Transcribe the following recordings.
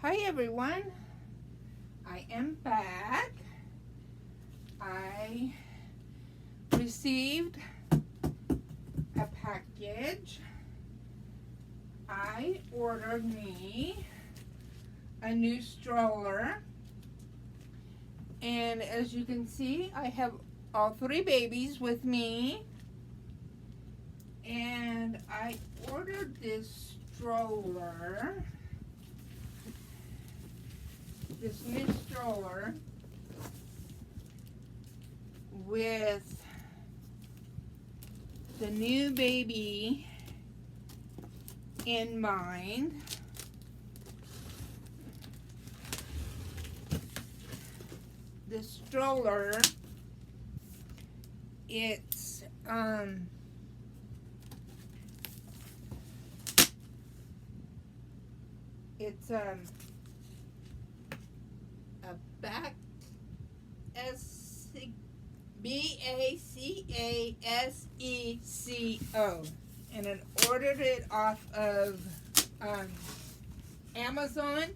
Hi everyone, I am back. I received a package. I ordered me a new stroller, and as you can see, I have all three babies with me, and I ordered this stroller. This new stroller with the new baby in mind. The stroller, it's a back BACASECO, and I ordered it off of Amazon,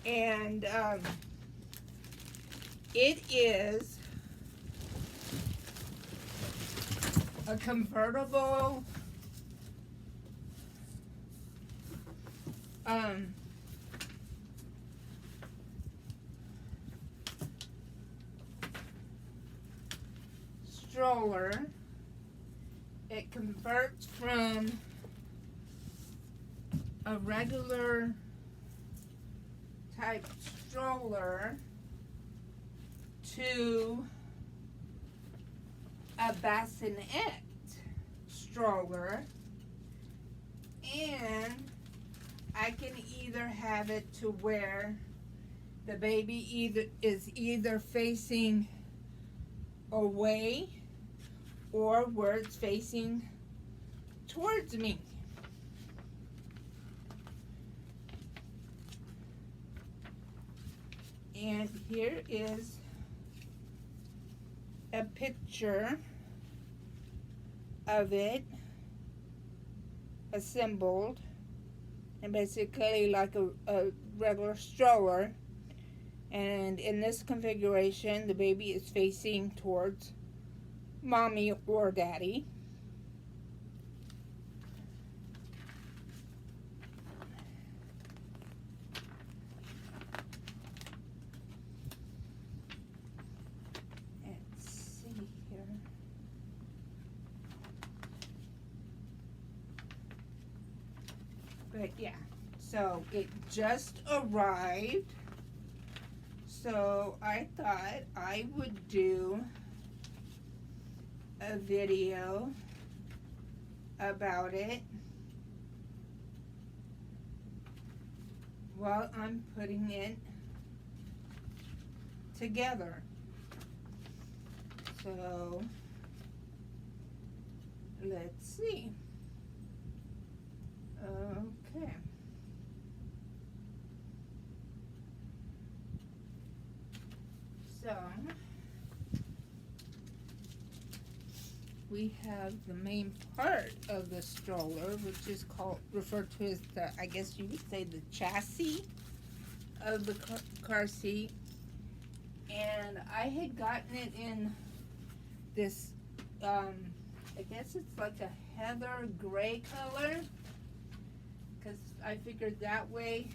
and it is a convertible stroller. It converts from a regular type stroller to a bassinet stroller, and I can either have it to where the baby is either facing away or where it's facing towards me. And here is a picture of it assembled, and basically like a regular stroller. And in this configuration, the baby is facing towards mommy or daddy. Let's see here. But yeah, so it just arrived. So I thought I would do a video about it while I'm putting it together. So let's see. Okay. So we have the main part of the stroller, which is referred to as the, I guess you would say, the chassis of the car seat. And I had gotten it in this, I guess it's like a heather gray color, because I figured that way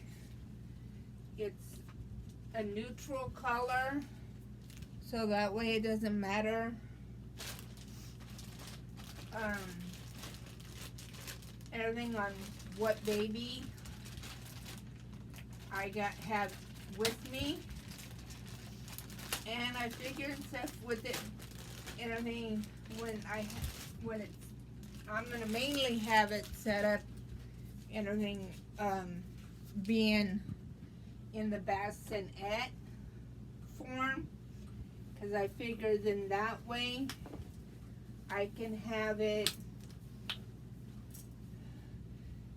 it's a neutral color, so that way it doesn't matter everything on what baby I have with me. And I figured stuff with it, everything I'm gonna mainly have it set up, everything being in the bassinet form, because I figured in that way I can have it,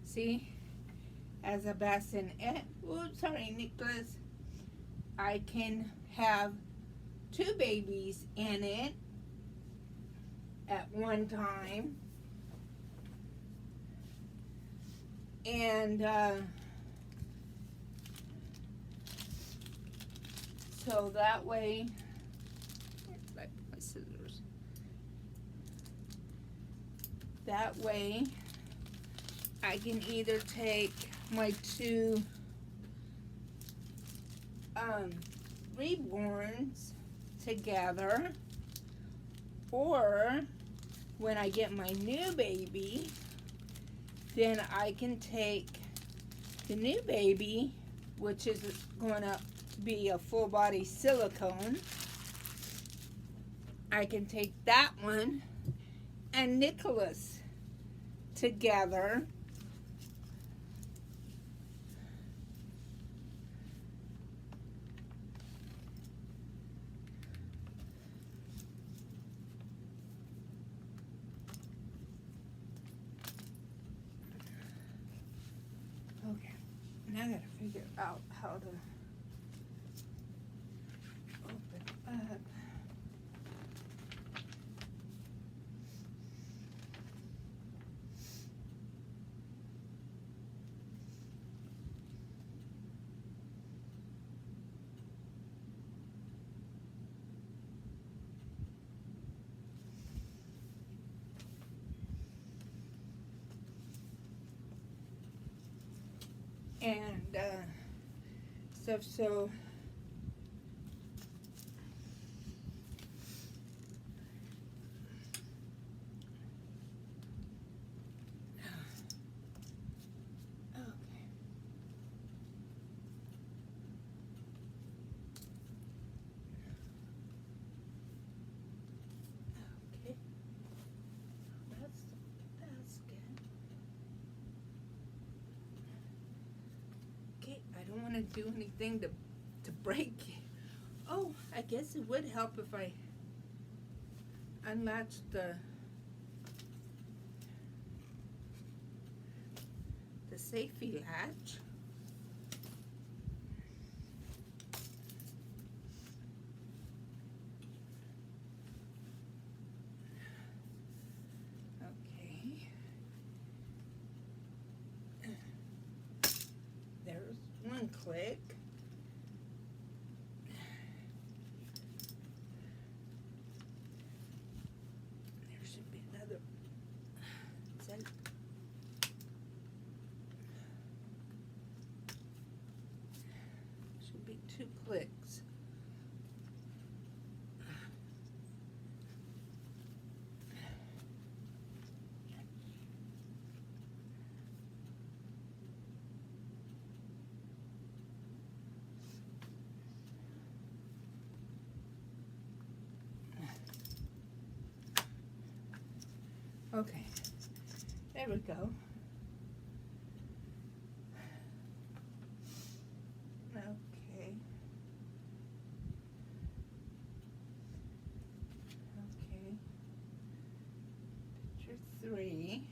see, as a bassinet. Oh, sorry, Nicholas. I can have two babies in it at one time. And so that way, like my scissors. That way, I can either take my two reborns together, or when I get my new baby, then I can take the new baby, which is going to be a full body silicone. I can take that one and Nicholas together. Okay, now I gotta figure out how to open up. And stuff, so okay. Okay. That's good. Okay, I don't want to do anything to break it. Oh, I guess it would help if I unlatch the safety latch. Okay. There's one click. There should be another. Is that should be 2 clicks. Okay, there we go. Okay. Okay. Picture 3.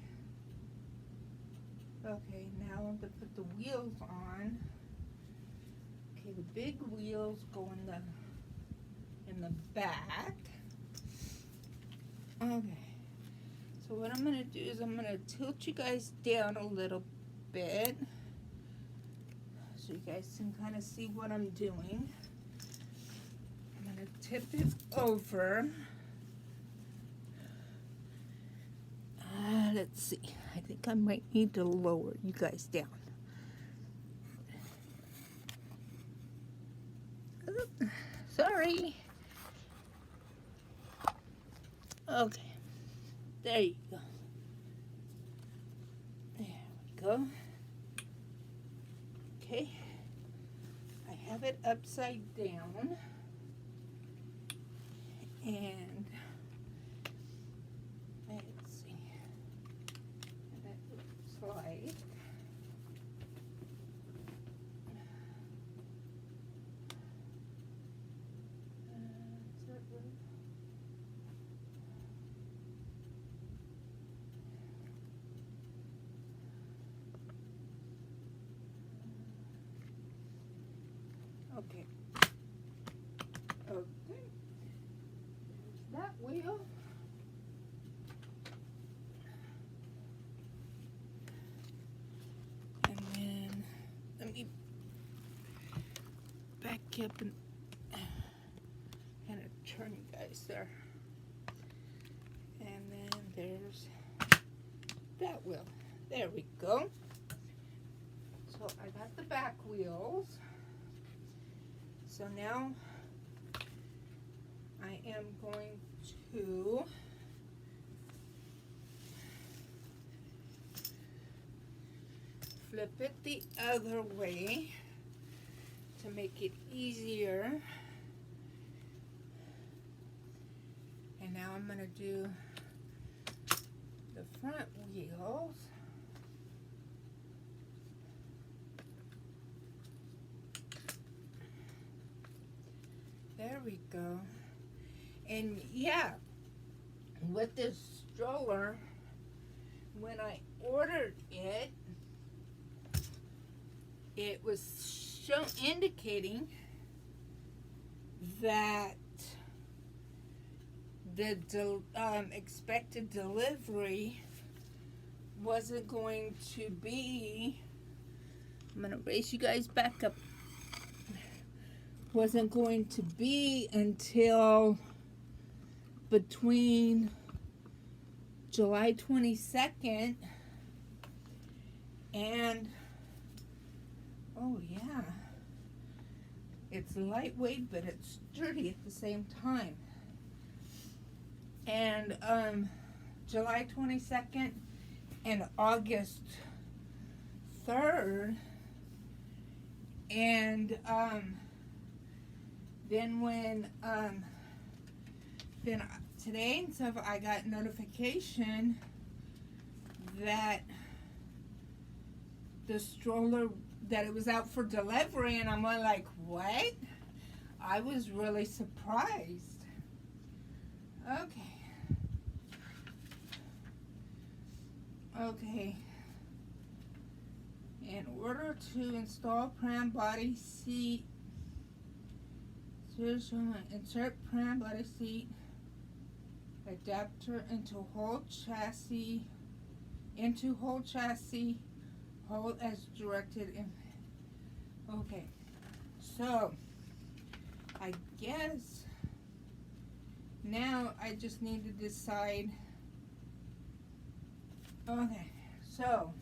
Okay, now I'm going to put the wheels on. Okay, the big wheels go in the back. Okay. So what I'm going to do is I'm going to tilt you guys down a little bit so you guys can kind of see what I'm doing. I'm going to tip it over. Let's see. I think I might need to lower you guys down. Sorry. Okay. There you go. There we go. Okay. I have it upside down. And let's see. And that looks like. Is that right? Okay. Okay. There's that wheel. back up and turn you guys there. And then there's that wheel. There we go. So I got the back wheels. So now I am going to flip it the other way to make it easier. And now I'm going to do the front wheels. There we go. And yeah, with this stroller, when I ordered it, it was indicating that the expected delivery wasn't going to be, I'm going to raise you guys back up, wasn't going to be until between July 22nd and, oh yeah, it's lightweight but it's sturdy at the same time. And July 22nd and August 3rd, and then when then today and stuff, I got notification that the stroller, that it was out for delivery, and I'm like, what? I was really surprised. Okay. Okay. In order to install pram body seat, insert pram body seat adapter into whole chassis, hold as directed in. Okay. So I guess now I just need to decide. Okay, so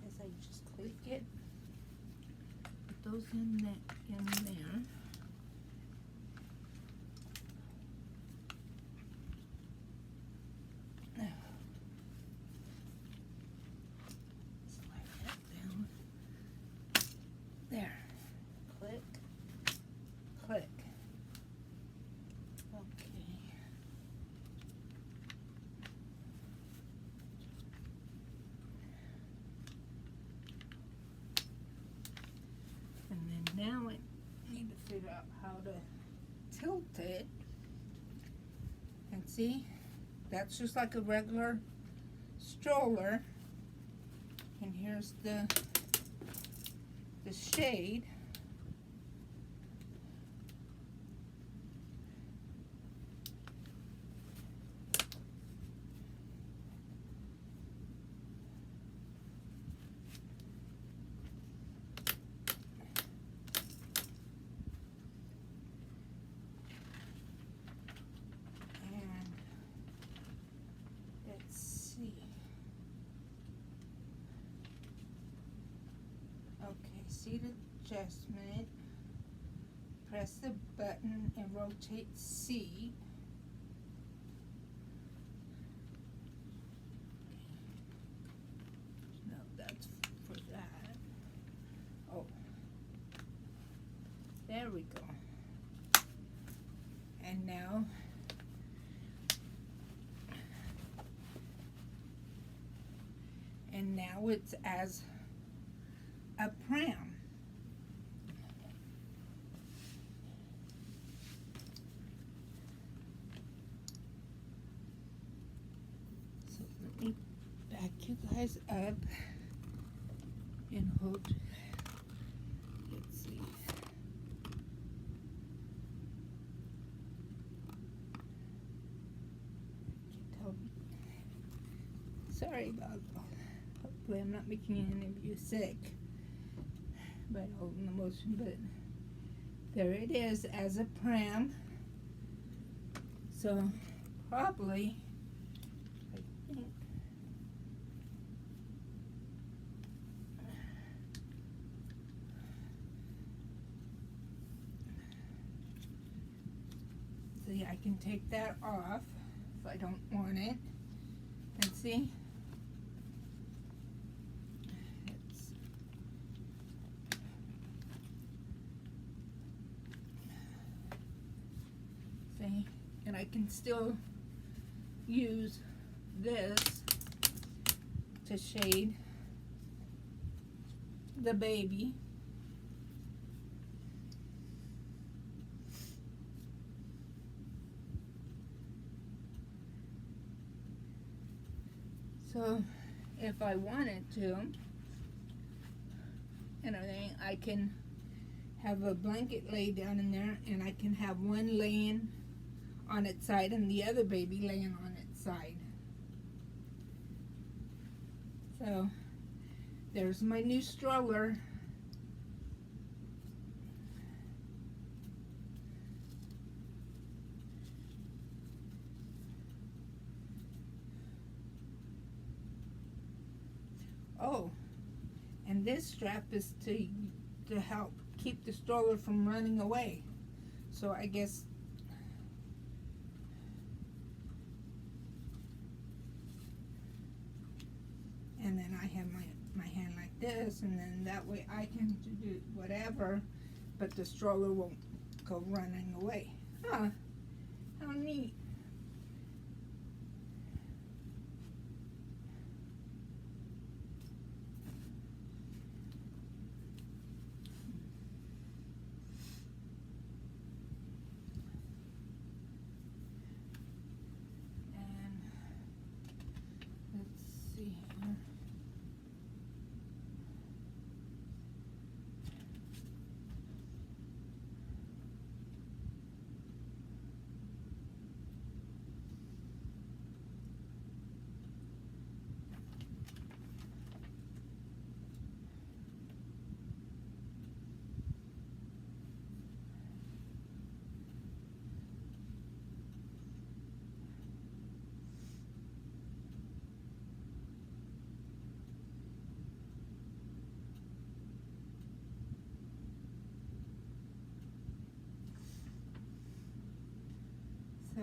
as I just click it, put those in there. There. Click. Click. Okay. And then now I need to figure out how to tilt it. And see, that's just like a regular stroller. And here's the shade. And let's see. Okay, seated adjustment. Press the button and rotate seat. No, that's for that. Oh, there we go. And now it's as a pram. So let me back you guys up and hold. Let's see. hopefully I'm not making any of you sick by holding the motion, but there it is as a pram. So probably, I think, see, I can take that off if I don't want it. And see, see, and I can still use this to shade the baby. So if I wanted to and everything, I can have a blanket laid down in there, and I can have one laying on its side and the other baby laying on its side. So there's my new stroller. Oh, and this strap is to help keep the stroller from running away. So I guess and then I have my hand like this, and then that way I can do whatever, but the stroller won't go running away. Huh, how neat. So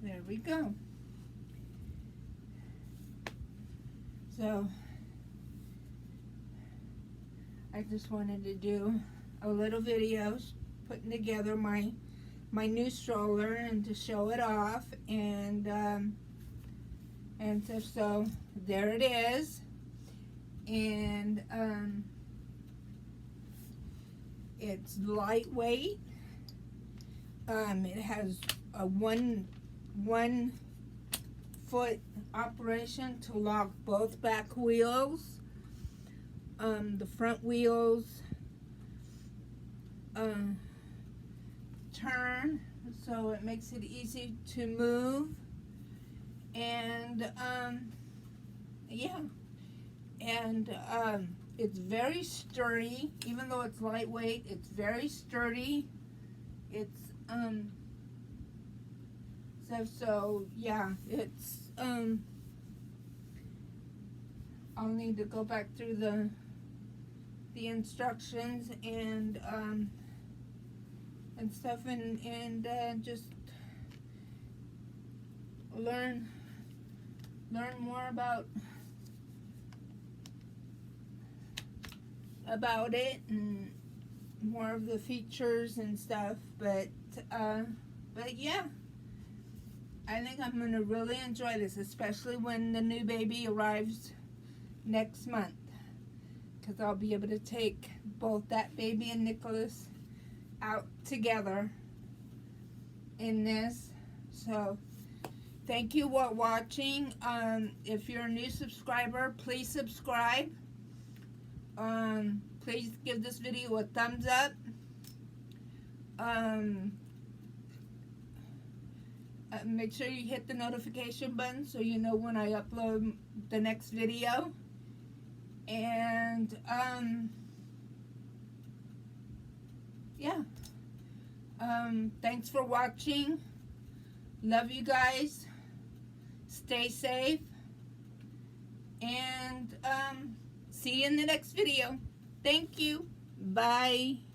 there we go. So I just wanted to do a little video putting together my new stroller and to show it off, and so there it is, and it's lightweight. It has a one foot operation to lock both back wheels. The front wheels turn, so it makes it easy to move, and yeah, and it's very sturdy. Even though it's lightweight, it's very sturdy. It's so yeah, it's I'll need to go back through the instructions and stuff, and just learn more about it and more of the features and stuff, but yeah, I think I'm gonna really enjoy this, especially when the new baby arrives next month, because I'll be able to take both that baby and Nicholas out together in this. So thank you for watching. If you're a new subscriber, please subscribe. Please give this video a thumbs up. make sure you hit the notification button so you know when I upload the next video. And yeah, thanks for watching. Love you guys. Stay safe. And see you in the next video. Thank you. Bye.